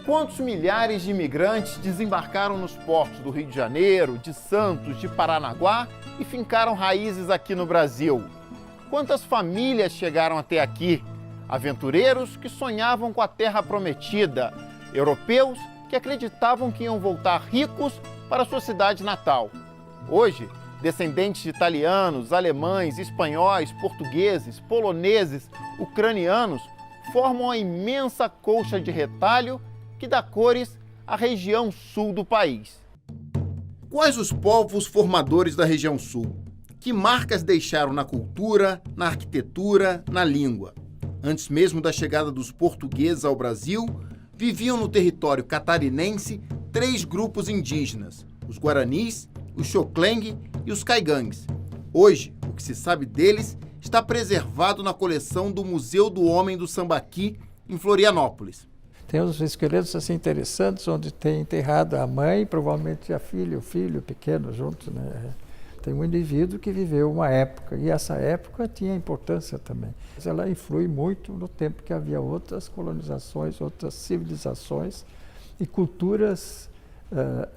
Quantos milhares de imigrantes desembarcaram nos portos do Rio de Janeiro, de Santos, de Paranaguá e fincaram raízes aqui no Brasil? Quantas famílias chegaram até aqui? Aventureiros que sonhavam com a terra prometida, europeus que acreditavam que iam voltar ricos para sua cidade natal. Hoje, descendentes de italianos, alemães, espanhóis, portugueses, poloneses, ucranianos formam a imensa colcha de retalho que dá cores à região sul do país. Quais os povos formadores da região sul? Que marcas deixaram na cultura, na arquitetura, na língua? Antes mesmo da chegada dos portugueses ao Brasil, viviam no território catarinense 3 grupos indígenas: os Guaranis, os Xoclengue e os Caigangues. Hoje, o que se sabe deles está preservado na coleção do Museu do Homem do Sambaqui, em Florianópolis. Tem uns esqueletos assim interessantes, onde tem enterrado a mãe e provavelmente a filha, o filho pequeno juntos, né? Tem um indivíduo que viveu uma época, e essa época tinha importância também. Mas ela influi muito no tempo que havia outras colonizações, outras civilizações e culturas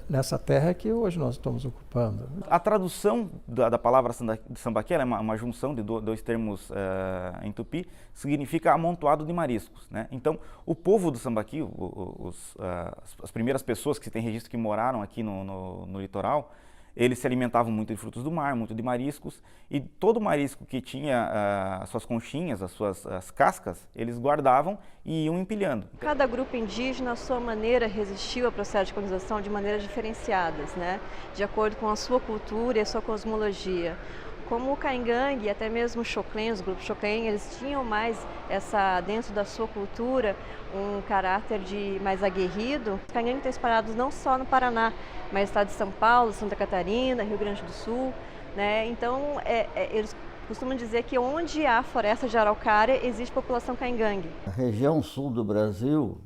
nessa terra que hoje nós estamos ocupando. A tradução da palavra sambaqui é uma junção de 2 termos em tupi, significa amontoado de mariscos, né? Então, o povo do Sambaqui, as primeiras pessoas que se tem registro que moraram aqui no litoral, eles se alimentavam muito de frutos do mar, muito de mariscos, e todo marisco que tinha as suas conchinhas, as cascas, eles guardavam e iam empilhando. Cada grupo indígena, à sua maneira, resistiu ao processo de colonização de maneiras diferenciadas, né? De acordo com a sua cultura e a sua cosmologia. Como o Caingangue e até mesmo o Xoclen, os grupos Xoclen, eles tinham mais dentro da sua cultura, um caráter mais aguerrido. Os Caingangue estão espalhados não só no Paraná, mas no estado de São Paulo, Santa Catarina, Rio Grande do Sul, né? Então, eles costumam dizer que onde há floresta de araucária, existe população Caingangue. A região sul do Brasil,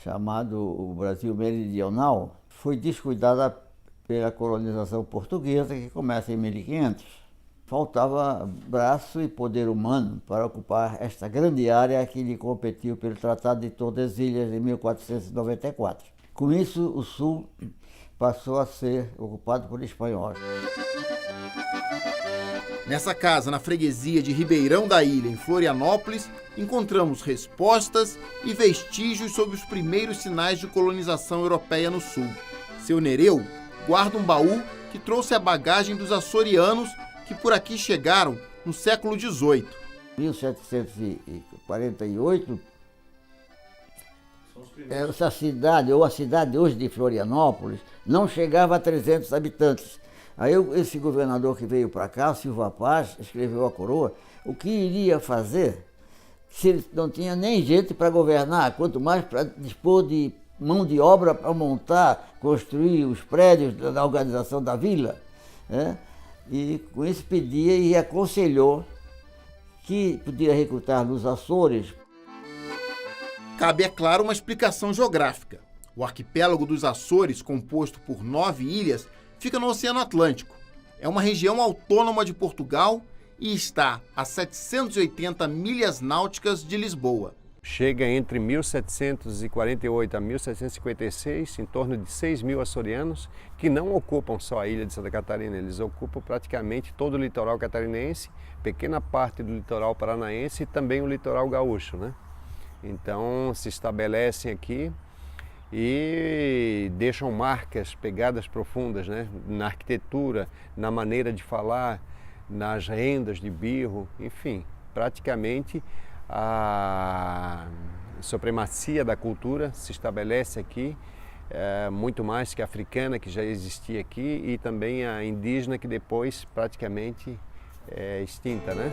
chamado o Brasil Meridional, foi descuidada pela colonização portuguesa, que começa em 1500. Faltava braço e poder humano para ocupar esta grande área que lhe competiu pelo Tratado de Tordesilhas, em 1494. Com isso, o sul passou a ser ocupado por espanhóis. Nessa casa, na freguesia de Ribeirão da Ilha, em Florianópolis, encontramos respostas e vestígios sobre os primeiros sinais de colonização europeia no sul. Seu Nereu guarda um baú que trouxe a bagagem dos açorianos que por aqui chegaram no século XVIII. Em 1748, essa cidade, ou a cidade hoje de Florianópolis, não chegava a 300 habitantes. Aí esse governador que veio para cá, Silva Paz, escreveu à coroa o que iria fazer se ele não tinha nem gente para governar, quanto mais para dispor de mão de obra para montar, construir os prédios da organização da vila, né? E com isso pedia e aconselhou que podia recrutar nos Açores. Cabe, é claro, uma explicação geográfica. O arquipélago dos Açores, composto por 9 ilhas, fica no Oceano Atlântico. É uma região autônoma de Portugal e está a 780 milhas náuticas de Lisboa. Chega entre 1748 a 1756, em torno de 6 mil açorianos, que não ocupam só a ilha de Santa Catarina, eles ocupam praticamente todo o litoral catarinense, pequena parte do litoral paranaense e também o litoral gaúcho, né? Então se estabelecem aqui e deixam marcas, pegadas profundas, né? Na arquitetura, na maneira de falar, nas rendas de birro, enfim, praticamente a supremacia da cultura se estabelece aqui, muito mais que a africana, que já existia aqui, e também a indígena, que depois praticamente é extinta, né?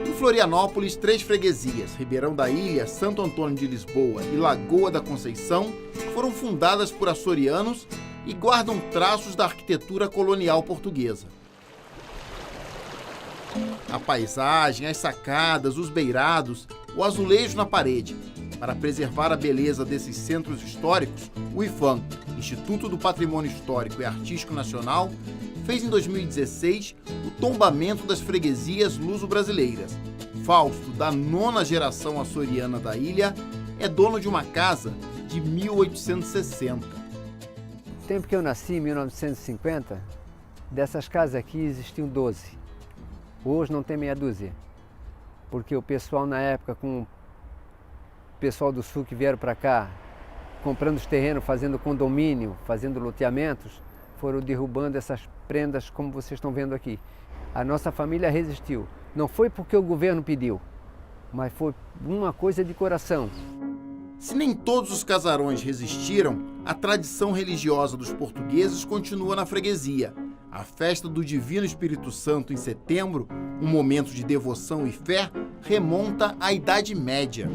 Em Florianópolis, 3 freguesias, Ribeirão da Ilha, Santo Antônio de Lisboa e Lagoa da Conceição, foram fundadas por açorianos e guardam traços da arquitetura colonial portuguesa. A paisagem, as sacadas, os beirados, o azulejo na parede. Para preservar a beleza desses centros históricos, o IPHAN, Instituto do Patrimônio Histórico e Artístico Nacional, fez em 2016 o tombamento das freguesias luso-brasileiras. Fausto, da 9ª geração açoriana da ilha, é dono de uma casa de 1860. No tempo que eu nasci, em 1950, dessas casas aqui existiam 12. Hoje não tem meia dúzia, porque o pessoal na época, com o pessoal do sul que vieram para cá, comprando os terrenos, fazendo condomínio, fazendo loteamentos, foram derrubando essas prendas como vocês estão vendo aqui. A nossa família resistiu. Não foi porque o governo pediu, mas foi uma coisa de coração. Se nem todos os casarões resistiram, a tradição religiosa dos portugueses continua na freguesia. A festa do Divino Espírito Santo em setembro, um momento de devoção e fé, remonta à Idade Média.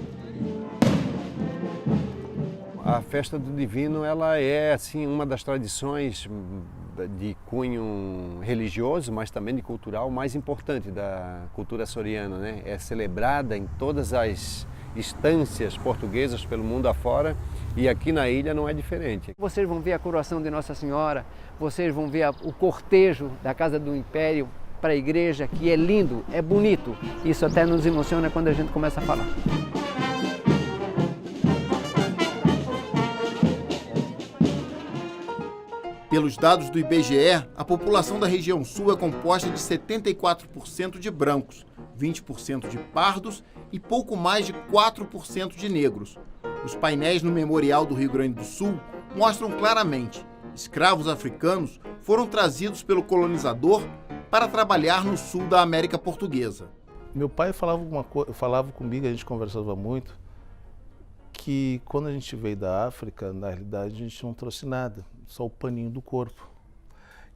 A festa do Divino, ela é assim uma das tradições de cunho religioso, mas também de cultural mais importante da cultura açoriana, né? É celebrada em todas as instâncias portuguesas pelo mundo afora e aqui na ilha não é diferente. Vocês vão ver a coroação de Nossa Senhora, vocês vão ver o cortejo da Casa do Império para a igreja, que é lindo, é bonito. Isso até nos emociona quando a gente começa a falar. Pelos dados do IBGE, a população da região sul é composta de 74% de brancos, 20% de pardos e pouco mais de 4% de negros. Os painéis no Memorial do Rio Grande do Sul mostram claramente: escravos africanos foram trazidos pelo colonizador para trabalhar no sul da América Portuguesa. Meu pai falava comigo, a gente conversava muito, que quando a gente veio da África, na realidade a gente não trouxe nada, só o paninho do corpo.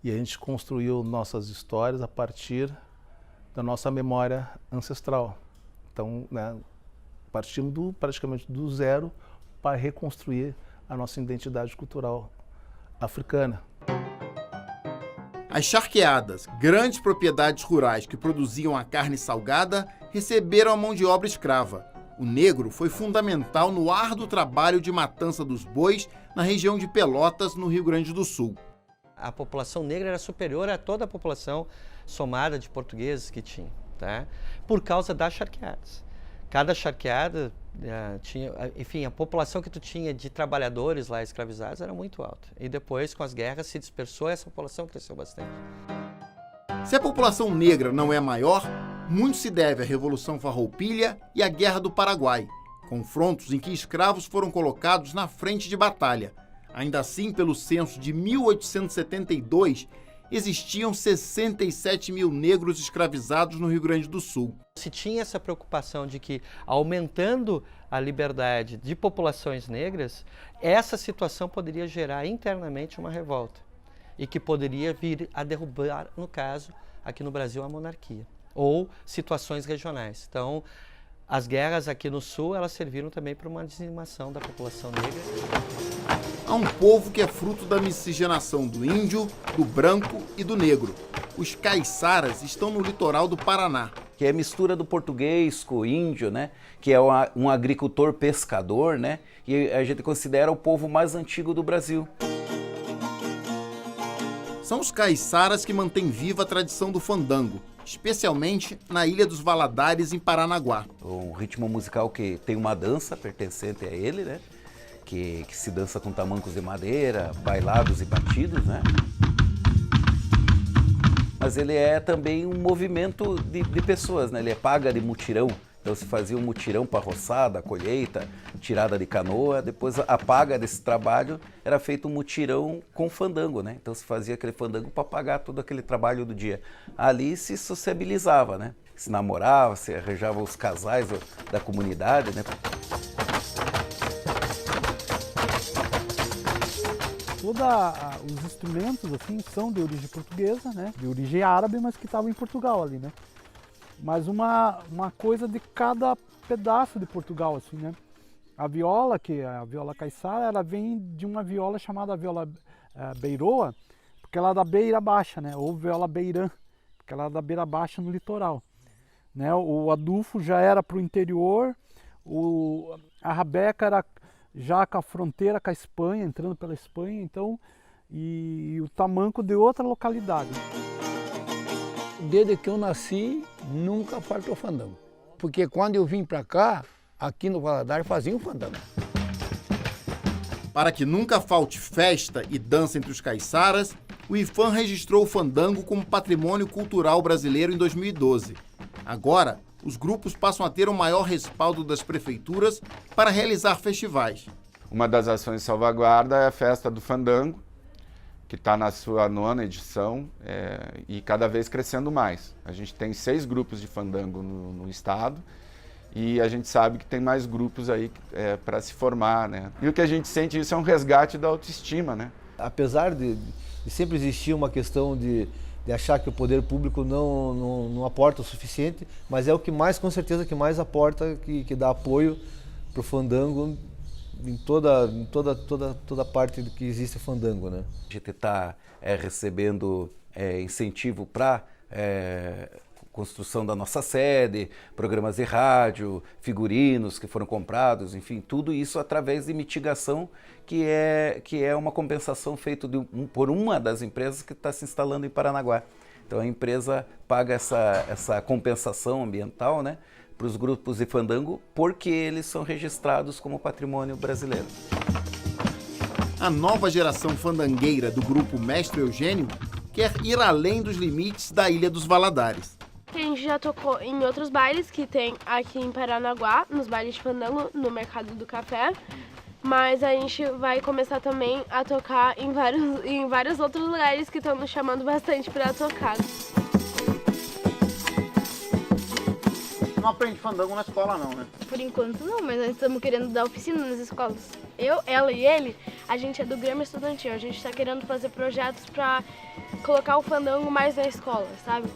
E a gente construiu nossas histórias a partir da nossa memória ancestral. Então, né, partimos praticamente do zero para reconstruir a nossa identidade cultural africana. As charqueadas, grandes propriedades rurais que produziam a carne salgada, receberam a mão de obra escrava. O negro foi fundamental no árduo trabalho de matança dos bois na região de Pelotas, no Rio Grande do Sul. A população negra era superior a toda a população somada de portugueses que tinha, tá? Por causa das charqueadas. Cada charqueada tinha, enfim, a população que tu tinha de trabalhadores lá escravizados era muito alta. E depois, com as guerras, se dispersou e essa população cresceu bastante. Se a população negra não é maior, muito se deve à Revolução Farroupilha e à Guerra do Paraguai, confrontos em que escravos foram colocados na frente de batalha. Ainda assim, pelo censo de 1872, existiam 67 mil negros escravizados no Rio Grande do Sul. Se tinha essa preocupação de que, aumentando a liberdade de populações negras, essa situação poderia gerar internamente uma revolta e que poderia vir a derrubar, no caso, aqui no Brasil, a monarquia ou situações regionais. Então, as guerras aqui no Sul, elas serviram também para uma dizimação da população negra. Há um povo que é fruto da miscigenação do índio, do branco e do negro. Os caiçaras estão no litoral do Paraná. Que é a mistura do português com o índio, né? Que é um agricultor pescador, né? E a gente considera o povo mais antigo do Brasil. São os caiçaras que mantêm viva a tradição do fandango, especialmente na Ilha dos Valadares, em Paranaguá. Um ritmo musical que tem uma dança pertencente a ele, né? Que se dança com tamancos de madeira, bailados e batidos, né? Mas ele é também um movimento de pessoas, né? Ele é paga de mutirão. Então se fazia um mutirão para roçada, colheita, tirada de canoa. Depois a paga desse trabalho era feito um mutirão com fandango, né? Então se fazia aquele fandango para pagar todo aquele trabalho do dia. Ali se sociabilizava, né? Se namorava, se arranjava os casais da comunidade, né? Todos os instrumentos assim são de origem portuguesa, né? De origem árabe, mas que estavam em Portugal ali, né? Mas uma coisa de cada pedaço de Portugal, assim, né? A viola, que é a viola caiçara, ela vem de uma viola chamada viola beiroa, porque ela é da beira baixa, né? Ou viola beirã, porque ela é da beira baixa no litoral, né? O adufo já era para o interior, a rabeca era já com a fronteira com a Espanha, entrando pela Espanha, então, e o tamanco de outra localidade. Desde que eu nasci, nunca faltou fandango. porque quando eu vim para cá, aqui no Valadares fazia um fandango. Para que nunca falte festa e dança entre os caiçaras, o IPHAN registrou o fandango como patrimônio cultural brasileiro em 2012. Agora, os grupos passam a ter o maior respaldo das prefeituras para realizar festivais. Uma das ações de salvaguarda é a festa do fandango, que está na sua 9ª edição e cada vez crescendo mais. A gente tem 6 grupos de fandango no estado e a gente sabe que tem mais grupos aí para se formar, né? E o que a gente sente isso é um resgate da autoestima, né? Apesar de sempre existir uma questão de achar que o poder público não aporta o suficiente, mas é o que mais, com certeza, que mais aporta, que dá apoio para o fandango em toda parte que existe fandango, né? A gente está recebendo incentivo para construção da nossa sede, programas de rádio, figurinos que foram comprados, enfim, tudo isso através de mitigação que é uma compensação feita por uma das empresas que está se instalando em Paranaguá. Então a empresa paga essa compensação ambiental, né, para os grupos de fandango, porque eles são registrados como patrimônio brasileiro. A nova geração fandangueira do grupo Mestre Eugênio quer ir além dos limites da Ilha dos Valadares. A gente já tocou em outros bailes que tem aqui em Paranaguá, nos bailes de fandango, no Mercado do Café, mas a gente vai começar também a tocar em vários outros lugares que estão nos chamando bastante para tocar. Não aprende fandango na escola não, né? Por enquanto não, mas nós estamos querendo dar oficina nas escolas. Eu, ela e ele, a gente é do Grêmio Estudantil, a gente está querendo fazer projetos para colocar o fandango mais na escola, sabe?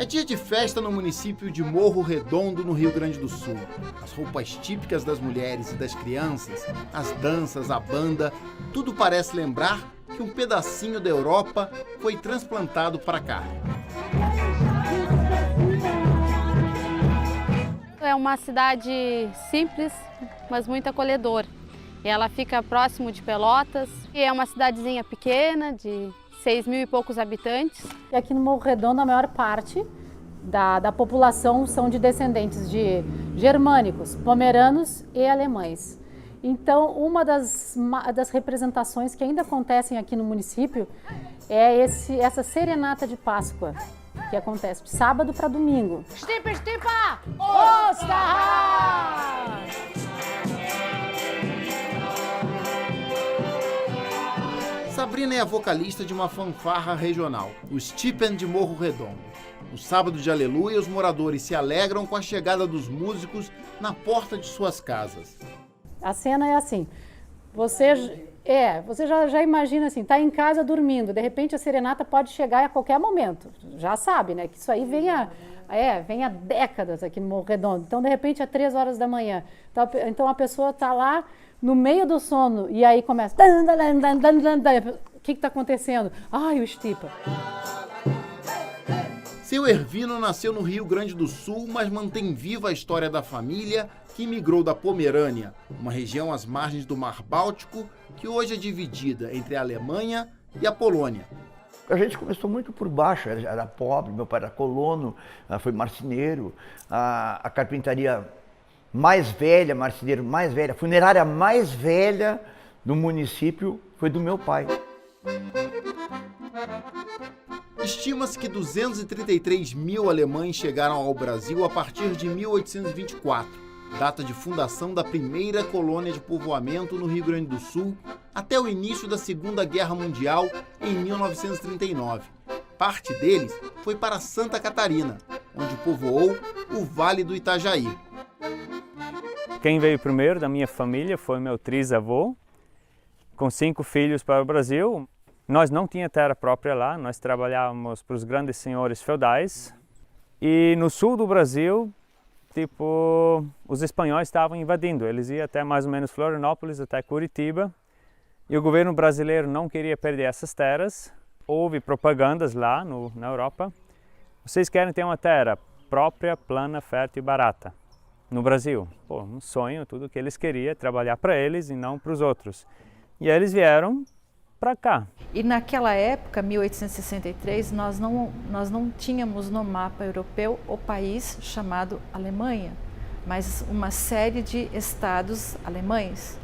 Dia de festa no município de Morro Redondo, no Rio Grande do Sul. As roupas típicas das mulheres e das crianças, as danças, a banda, tudo parece lembrar que um pedacinho da Europa foi transplantado para cá. É uma cidade simples, mas muito acolhedora. Ela fica próximo de Pelotas e é uma cidadezinha pequena, de 6.000 e poucos habitantes. E aqui no Morro Redondo, a maior parte da população são de descendentes de germânicos, pomeranos e alemães. Então, uma das representações que ainda acontecem aqui no município é essa serenata de Páscoa, que acontece de sábado para domingo. Stipa, stipa! Osterra! Sabrina é a vocalista de uma fanfarra regional, o Stipen de Morro Redondo. No sábado de Aleluia, os moradores se alegram com a chegada dos músicos na porta de suas casas. A cena é assim, você já imagina assim, tá em casa dormindo, de repente a serenata pode chegar a qualquer momento. Já sabe, né, que isso aí vem há décadas aqui no Morro Redondo. Então, de repente, às 3 horas da manhã. Então a pessoa tá lá no meio do sono e aí começa... O que está acontecendo? Ai, o Stipa. Seu Ervino nasceu no Rio Grande do Sul, mas mantém viva a história da família que migrou da Pomerânia, uma região às margens do Mar Báltico, que hoje é dividida entre a Alemanha e a Polônia. A gente começou muito por baixo, era pobre, meu pai era colono, foi marceneiro, a carpintaria mais velha, marceneiro mais velha, a funerária mais velha do município foi do meu pai. Estima-se que 233 mil alemães chegaram ao Brasil a partir de 1824, data de fundação da primeira colônia de povoamento no Rio Grande do Sul, até o início da Segunda Guerra Mundial em 1939. Parte deles foi para Santa Catarina, onde povoou o Vale do Itajaí. Quem veio primeiro da minha família foi meu trisavô, com 5 filhos para o Brasil. Nós não tínhamos terra própria lá, nós trabalhávamos para os grandes senhores feudais. E no sul do Brasil, os espanhóis estavam invadindo. Eles iam até mais ou menos Florianópolis, até Curitiba. E o governo brasileiro não queria perder essas terras. houve propagandas lá na Europa. Vocês querem ter uma terra própria, plana, fértil e barata no Brasil? Pô, um sonho, tudo que eles queriam, trabalhar para eles e não para os outros. E eles vieram para cá. E naquela época, 1863, nós não tínhamos no mapa europeu o país chamado Alemanha, mas uma série de estados alemães.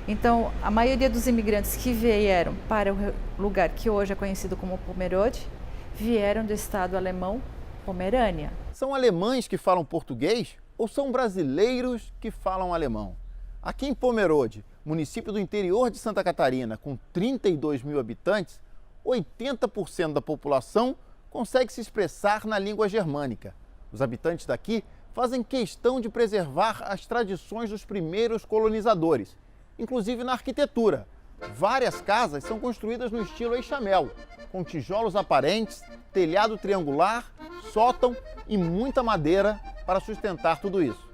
Então, a maioria dos imigrantes que vieram para o lugar que hoje é conhecido como Pomerode, vieram do estado alemão Pomerânia. São alemães que falam português ou são brasileiros que falam alemão? Aqui em Pomerode, município do interior de Santa Catarina, com 32 mil habitantes, 80% da população consegue se expressar na língua germânica. Os habitantes daqui fazem questão de preservar as tradições dos primeiros colonizadores, inclusive na arquitetura. Várias casas são construídas no estilo Eixamel, com tijolos aparentes, telhado triangular, sótão e muita madeira para sustentar tudo isso.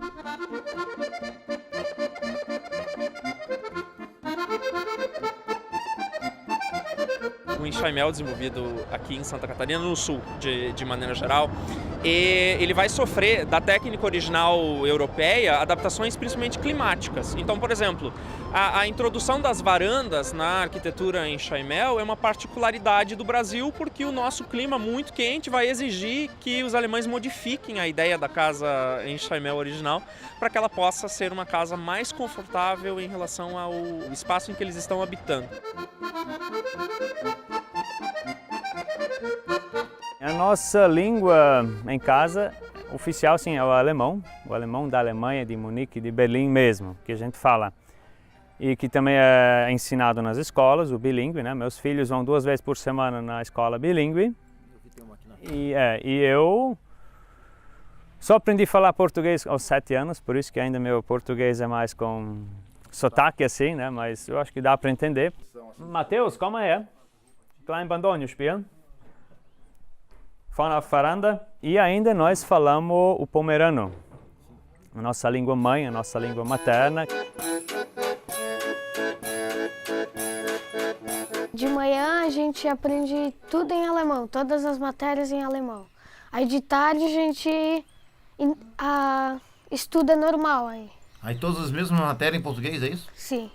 O Eixamel desenvolvido aqui em Santa Catarina, no sul, de maneira geral, e ele vai sofrer da técnica original europeia adaptações principalmente climáticas. Então, por exemplo, a introdução das varandas na arquitetura em Eixamel é uma particularidade do Brasil, porque o nosso clima muito quente vai exigir que os alemães modifiquem a ideia da casa em Eixamel original para que ela possa ser uma casa mais confortável em relação ao espaço em que eles estão habitando. A nossa língua em casa oficial sim é o alemão da Alemanha, de Munique, de Berlim mesmo, que a gente fala. E que também é ensinado nas escolas, o bilíngue, né? Meus filhos vão 2 vezes por semana na escola bilíngue. E eu só aprendi a falar português aos 7 anos, por isso que ainda meu português é mais com sotaque assim, né? Mas eu acho que dá para entender. Mateus, como é? Klein Bandonio spielen? Von auf Veranda. E ainda nós falamos o pomerano, a nossa língua mãe, a nossa língua materna. De manhã a gente aprende tudo em alemão, todas as matérias em alemão. Aí de tarde a gente estuda normal aí. Aí todas as mesmas matérias em português, é isso? Sim.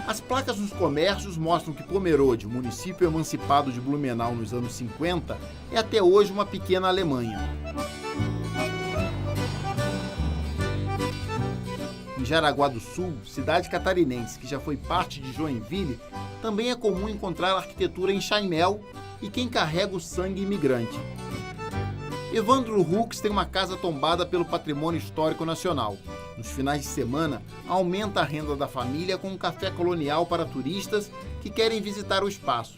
As placas nos comércios mostram que Pomerode, o município emancipado de Blumenau nos anos 50, é até hoje uma pequena Alemanha. Em Jaraguá do Sul, cidade catarinense que já foi parte de Joinville, também é comum encontrar arquitetura em Eixamel e quem carrega o sangue imigrante. Evandro Hux tem uma casa tombada pelo Patrimônio Histórico Nacional. Nos finais de semana, aumenta a renda da família com um café colonial para turistas que querem visitar o espaço.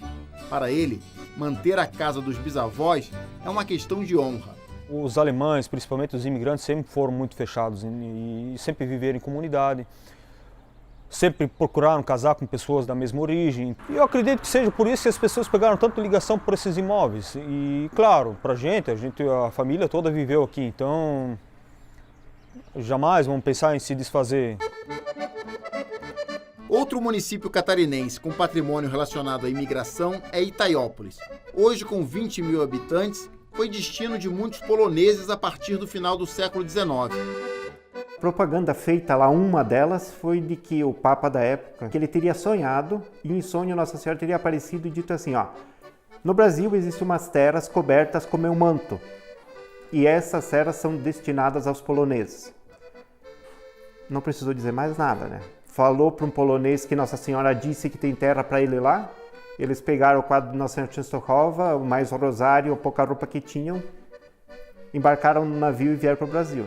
Para ele, manter a casa dos bisavós é uma questão de honra. Os alemães, principalmente os imigrantes, sempre foram muito fechados e sempre viveram em comunidade. Sempre procuraram casar com pessoas da mesma origem. E eu acredito que seja por isso que as pessoas pegaram tanta ligação por esses imóveis. E, claro, para a família toda viveu aqui, então jamais vamos pensar em se desfazer. Outro município catarinense com patrimônio relacionado à imigração é Itaiópolis. Hoje, com 20 mil habitantes, foi destino de muitos poloneses a partir do final do século XIX. Propaganda feita lá, uma delas foi de que o Papa da época, que ele teria sonhado, e em sonho Nossa Senhora teria aparecido e dito assim, no Brasil existem umas terras cobertas com meu manto, e essas terras são destinadas aos poloneses. Não precisou dizer mais nada, né? Falou para um polonês que Nossa Senhora disse que tem terra para ele lá, eles pegaram o quadro de Nossa Senhora Częstochowa, mais o rosário, a pouca roupa que tinham, embarcaram no navio e vieram para o Brasil.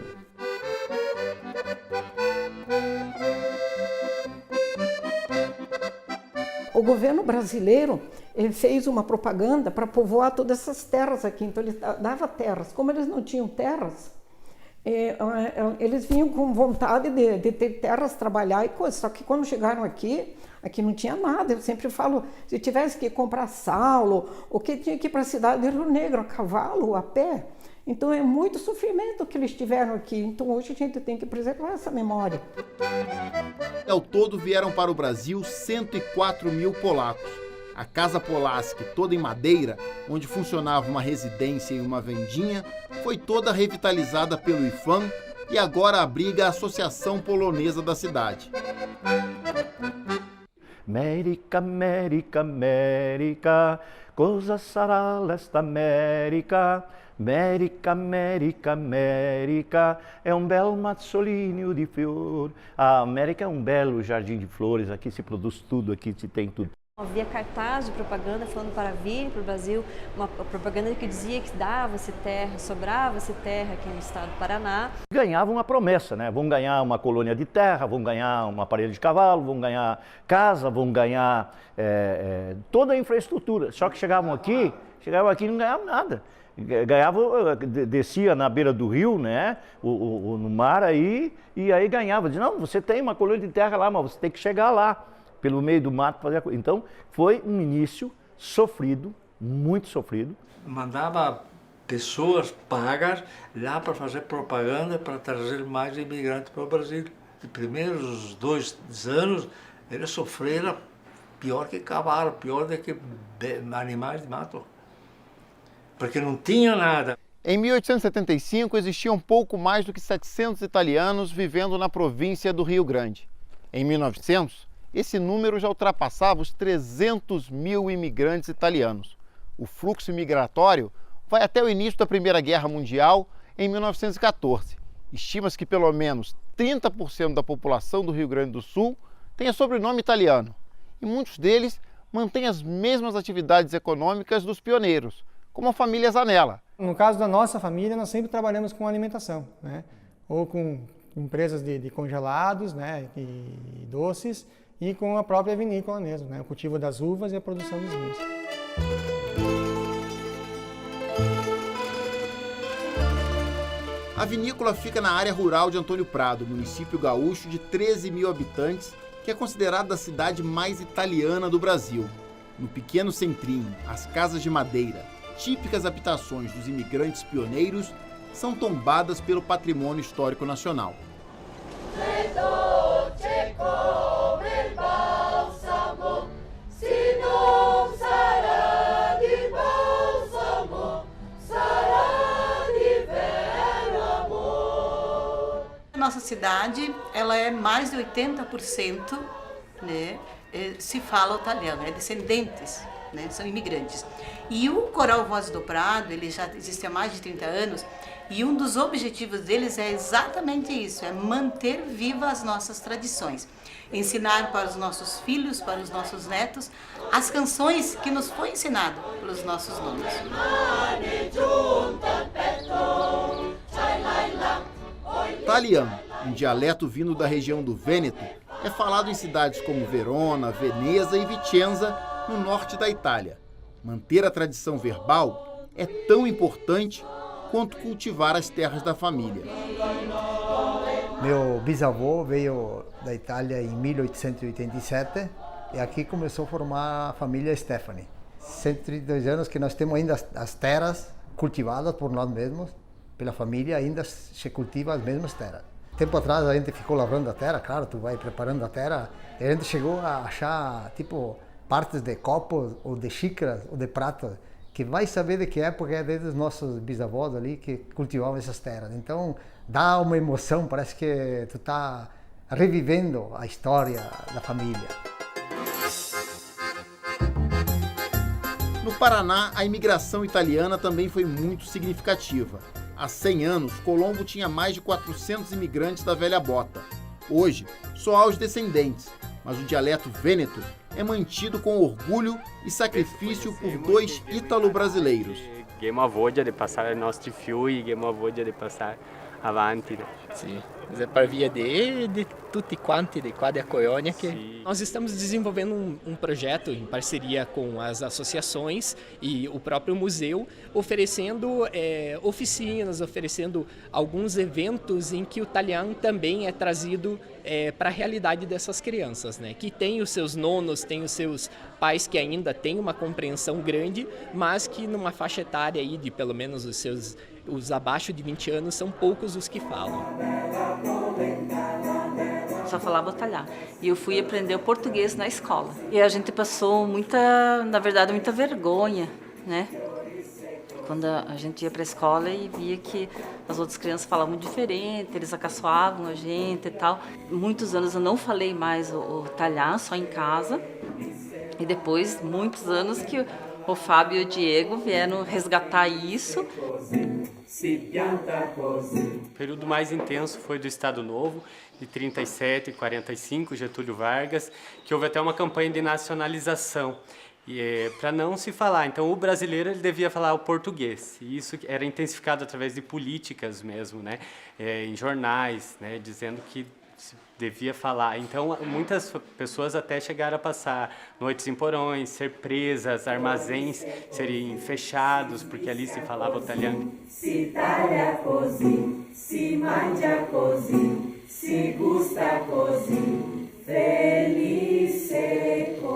O governo brasileiro fez uma propaganda para povoar todas essas terras aqui, então ele dava terras. Como eles não tinham terras, eles vinham com vontade de ter terras, trabalhar e coisas. Só que quando chegaram aqui não tinha nada. Eu sempre falo, se tivesse que comprar sal, ou que tinha que ir para a cidade de Rio Negro, a cavalo, a pé, Então é muito sofrimento que eles tiveram aqui. Então hoje a gente tem que preservar essa memória. Ao todo vieram para o Brasil 104 mil polacos. A Casa Polaski, toda em madeira, onde funcionava uma residência e uma vendinha, foi toda revitalizada pelo IFAM e agora abriga a Associação Polonesa da cidade. América, América, América, cosa sarà l'esta América? América, América, América, é um belo mazzolinho de flor. A América é um belo jardim de flores, aqui se produz tudo, aqui se tem tudo. Havia cartaz de propaganda falando para vir para o Brasil, uma propaganda que dizia que dava-se terra, sobrava-se terra aqui no estado do Paraná. Ganhavam uma promessa, né? Vão ganhar uma colônia de terra, vão ganhar uma parelha de cavalo, vão ganhar casa, vão ganhar toda a infraestrutura. Só que chegavam aqui e não ganhavam nada. Ganhava, descia na beira do rio, né, no mar aí, e aí ganhava. Dizia, não, você tem uma colônia de terra lá, mas você tem que chegar lá, pelo meio do mato, fazer a coisa. Então, foi um início sofrido, muito sofrido. Mandava pessoas pagas lá para fazer propaganda, para trazer mais imigrantes para o Brasil. Os primeiros 2 anos, eles sofreram pior que cavalo, pior do que animais de mato. Porque não tinha nada. Em 1875, existiam pouco mais do que 700 italianos vivendo na província do Rio Grande. Em 1900, esse número já ultrapassava os 300 mil imigrantes italianos. O fluxo migratório vai até o início da Primeira Guerra Mundial, em 1914. Estima-se que pelo menos 30% da população do Rio Grande do Sul tenha sobrenome italiano. E muitos deles mantêm as mesmas atividades econômicas dos pioneiros, como a família Zanella. No caso da nossa família, nós sempre trabalhamos com alimentação, né? Ou com empresas de congelados, né? E doces, e com a própria vinícola mesmo, né? O cultivo das uvas e a produção dos vinhos. A vinícola fica na área rural de Antônio Prado, município gaúcho de 13 mil habitantes, que é considerada a cidade mais italiana do Brasil. No pequeno centrinho, as casas de madeira, típicas habitações dos imigrantes pioneiros, são tombadas pelo patrimônio histórico nacional. Nossa cidade, ela é mais de 80%, né, se fala italiano, é descendentes, né, são imigrantes. E o Coral Voz do Prado, ele já existe há mais de 30 anos, e um dos objetivos deles é exatamente isso, é manter vivas as nossas tradições. Ensinar para os nossos filhos, para os nossos netos, as canções que nos foi ensinado pelos nossos nomes. Italiano, um dialeto vindo da região do Vêneto, é falado em cidades como Verona, Veneza e Vicenza, no norte da Itália. Manter a tradição verbal é tão importante quanto cultivar as terras da família. Meu bisavô veio da Itália em 1887 e aqui começou a formar a família Stefani. 132 anos que nós temos ainda as terras cultivadas por nós mesmos, pela família, ainda se cultiva as mesmas terras. Tempo atrás a gente ficou lavrando a terra, claro, tu vai preparando a terra, e a gente chegou a achar tipo partes de copos ou de xícaras ou de pratas, que vai saber de que época é desde os nossos bisavós ali que cultivavam essas terras. Então dá uma emoção, parece que tu está revivendo a história da família. No Paraná, a imigração italiana também foi muito significativa. Há 100 anos, Colombo tinha mais de 400 imigrantes da velha bota. Hoje, só há os descendentes, mas o dialeto vêneto é mantido com orgulho e sacrifício por 2 ítalo-brasileiros. Abbiamo voglia di passare ai nostri figli, abbiamo voglia di passare avanti. Sim, mas é para via de tutti quanti, de qua da Coiônia, que nós estamos desenvolvendo um projeto em parceria com as associações e o próprio museu, oferecendo oficinas, oferecendo alguns eventos em que o italiano também é trazido para a realidade dessas crianças, né? Que tem os seus nonos, tem os seus pais que ainda têm uma compreensão grande, mas que numa faixa etária aí de pelo menos os abaixo de 20 anos são poucos os que falam. Só falava talhar. E eu fui aprender o português na escola. E a gente passou muita vergonha, né? Quando a gente ia para a escola e via que as outras crianças falavam diferente, eles acaçoavam a gente e tal. Muitos anos eu não falei mais o talhar, só em casa. E depois, muitos anos que o Fábio e o Diego vieram resgatar isso. O período mais intenso foi do Estado Novo, de 37 e 45, Getúlio Vargas, que houve até uma campanha de nacionalização. Para não se falar. Então, o brasileiro ele devia falar o português. E isso era intensificado através de políticas mesmo, né? Em jornais, né? Dizendo que se devia falar. Então, muitas pessoas até chegaram a passar noites em porões, ser presas, armazéns serem fechados, porque ali se falava o italiano. Si taglia così, si mangia così, si gusta così, felice così.